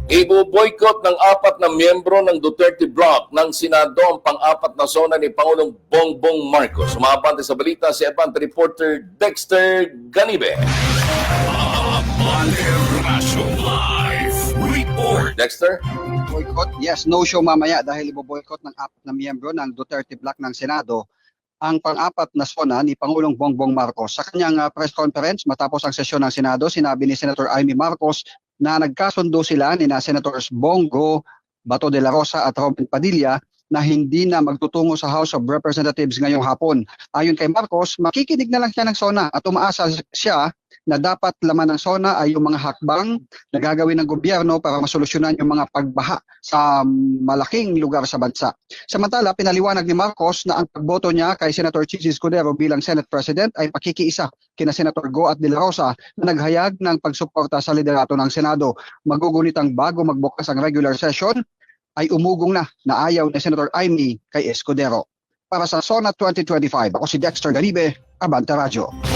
Ibo-boycott ng 4 na miyembro ng Duterte Bloc ng Senado ang pang-4 na sona ni Pangulong Bongbong Marcos. Umabante sa balita si Abante reporter Dexter Ganibe. Dexter? Boycott? Yes, no show mamaya dahil ibo-boycott ng 4 na miyembro ng Duterte Bloc ng Senado ang pang-4 na sona ni Pangulong Bongbong Marcos. Sa kanyang press conference matapos ang sesyon ng Senado, sinabi ni Senator Amy Marcos na nagkasundo sila ni Senators Bongo, Bato de la Rosa at Robin Padilla na hindi na magtutungo sa House of Representatives ngayong hapon. Ayon kay Marcos, makikinig na lang siya ng SONA at umaasa siya na dapat laman ng SONA ay yung mga hakbang na gagawin ng gobyerno para masolusyonan yung mga pagbaha sa malaking lugar sa bansa. Samantala, pinaliwanag ni Marcos na ang pagboto niya kay Senator Chichi Escudero bilang Senate President ay pakikiisa kina Senator Go at De La Rosa na naghayag ng pagsuporta sa liderato ng Senado. Magugunitang bago magbukas ang regular session ay umugong na ayaw ni Senator Amy kay Escudero. Para sa SONA 2025, ako si Dexter Ganibe, Abante Radio.